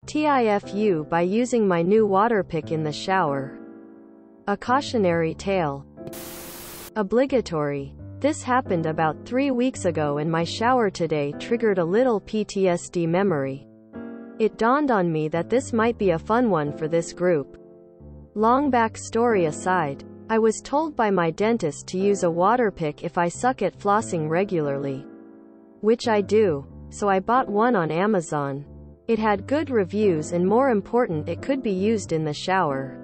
TIFU by using my new water pick in the shower. A cautionary tale. Obligatory. This happened about 3 weeks ago and my shower today triggered a little PTSD memory. It dawned on me that this might be a fun one for this group. Long backstory aside, I was told by my dentist to use a water pick if I suck at flossing regularly. Which I do, so I bought one on Amazon. It had good reviews and more important it could be used in the shower.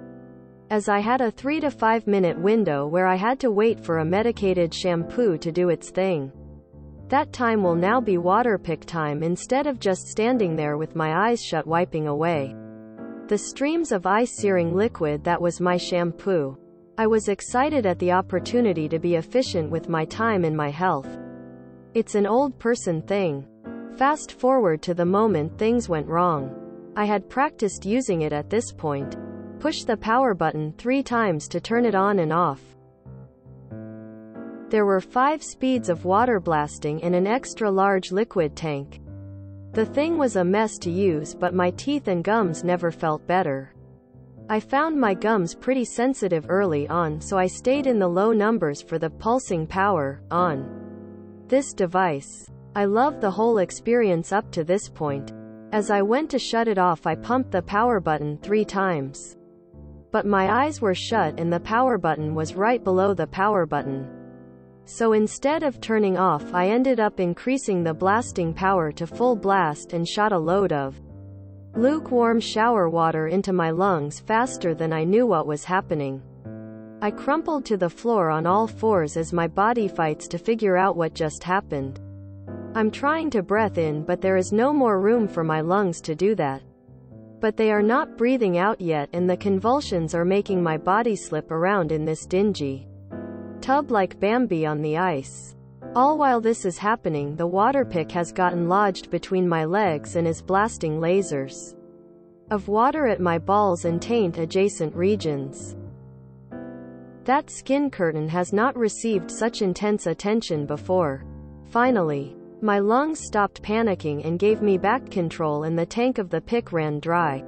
As I had a 3 to 5 minute window where I had to wait for a medicated shampoo to do its thing. That time will now be water pick time instead of just standing there with my eyes shut wiping away the streams of eye-searing liquid that was my shampoo. I was excited at the opportunity to be efficient with my time and my health. It's an old person thing. Fast forward to the moment things went wrong. I had practiced using it at this point. Push the power button 3 times to turn it on and off. There were 5 speeds of water blasting in an extra large liquid tank. The thing was a mess to use, but my teeth and gums never felt better. I found my gums pretty sensitive early on, so I stayed in the low numbers for the pulsing power on this device. I loved the whole experience up to this point. As I went to shut it off, I pumped the power button 3 times. But my eyes were shut and the power button was right below the power button. So instead of turning off, I ended up increasing the blasting power to full blast and shot a load of lukewarm shower water into my lungs faster than I knew what was happening. I crumpled to the floor on all fours as my body fights to figure out what just happened. I'm trying to breathe in, but there is no more room for my lungs to do that. But they are not breathing out yet, and the convulsions are making my body slip around in this dingy tub like Bambi on the ice. All while this is happening, the water pick has gotten lodged between my legs and is blasting lasers of water at my balls and taint adjacent regions. That skin curtain has not received such intense attention before. Finally, my lungs stopped panicking and gave me back control and the tank of the pick ran dry.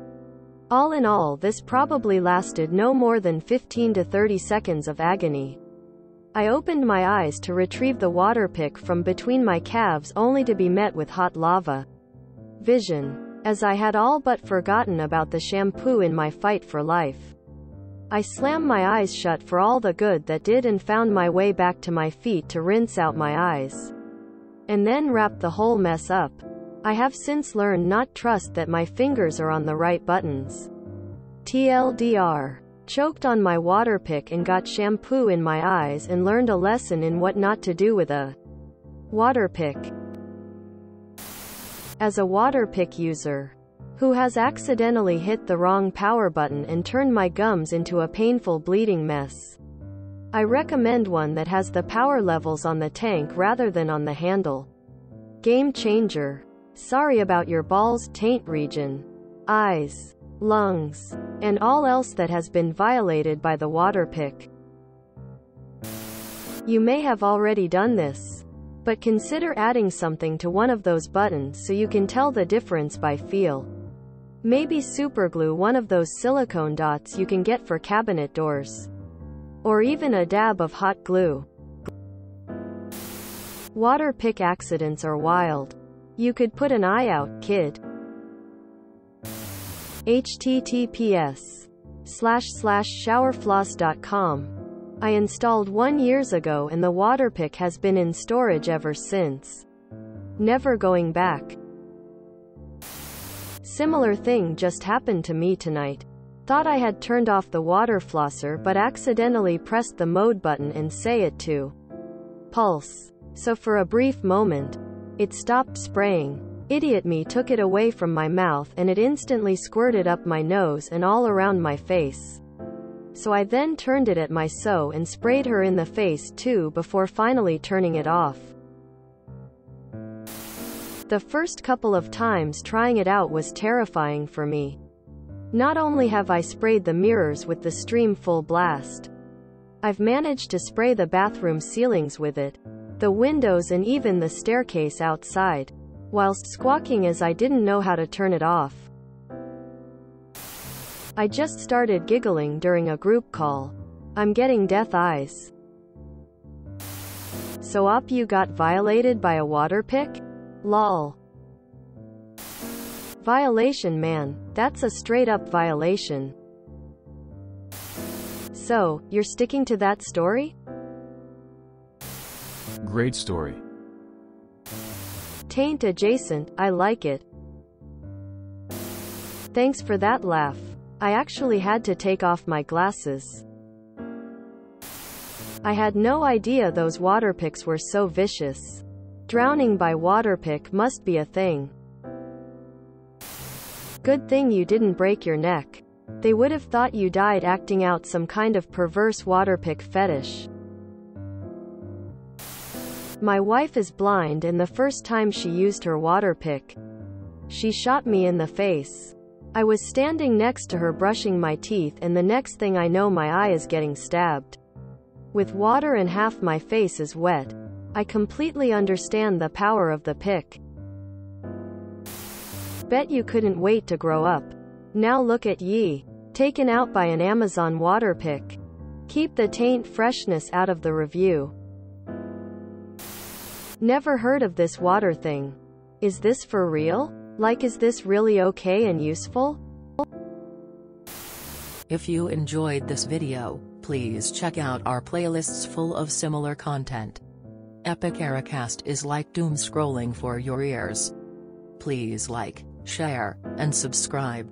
All in all, this probably lasted no more than 15 to 30 seconds of agony. I opened my eyes to retrieve the water pick from between my calves only to be met with hot lava vision, as I had all but forgotten about the shampoo in my fight for life. I slammed my eyes shut for all the good that did and found my way back to my feet to rinse out my eyes. And then wrap the whole mess up. I have since learned not trust that my fingers are on the right buttons. TLDR. Choked on my water pick and got shampoo in my eyes and learned a lesson in what not to do with a water pick. As a water pick user who has accidentally hit the wrong power button and turned my gums into a painful bleeding mess, I recommend one that has the power levels on the tank rather than on the handle. Game changer. Sorry about your balls, taint region, eyes, lungs, and all else that has been violated by the water pick. You may have already done this, but consider adding something to one of those buttons so you can tell the difference by feel. Maybe superglue one of those silicone dots you can get for cabinet doors. Or even a dab of hot glue. Water pick accidents are wild. You could put an eye out, kid. https://showerfloss.com. I installed 1 year ago and the water pick has been in storage ever since. Never going back. Similar thing just happened to me tonight. Thought I had turned off the water flosser but accidentally pressed the mode button and say it to pulse. So for a brief moment, it stopped spraying. Idiot me took it away from my mouth and it instantly squirted up my nose and all around my face. So I then turned it at my sew and sprayed her in the face too before finally turning it off. The first couple of times trying it out was terrifying for me. Not only have I sprayed the mirrors with the stream full blast, I've managed to spray the bathroom ceilings with it, the windows and even the staircase outside, whilst squawking as I didn't know how to turn it off. I just started giggling during a group call. I'm getting death eyes. So you got violated by a water pick? Lol. Violation, man. That's a straight up violation. So, you're sticking to that story? Great story. Taint adjacent, I like it. Thanks for that laugh. I actually had to take off my glasses. I had no idea those water picks were so vicious. Drowning by water pick must be a thing. Good thing you didn't break your neck. They would have thought you died acting out some kind of perverse water pick fetish. My wife is blind, and the first time she used her water pick, she shot me in the face. I was standing next to her brushing my teeth, and the next thing I know my eye is getting stabbed with water and half my face is wet. I completely understand the power of the pick. Bet you couldn't wait to grow up. Now look at ye, taken out by an Amazon water pick. Keep the taint freshness out of the review. Never heard of this water thing. Is this for real? Like, is this really okay and useful? If you enjoyed this video, please check out our playlists full of similar content. Epic Ericast is like doom scrolling for your ears. Please like, share, and subscribe.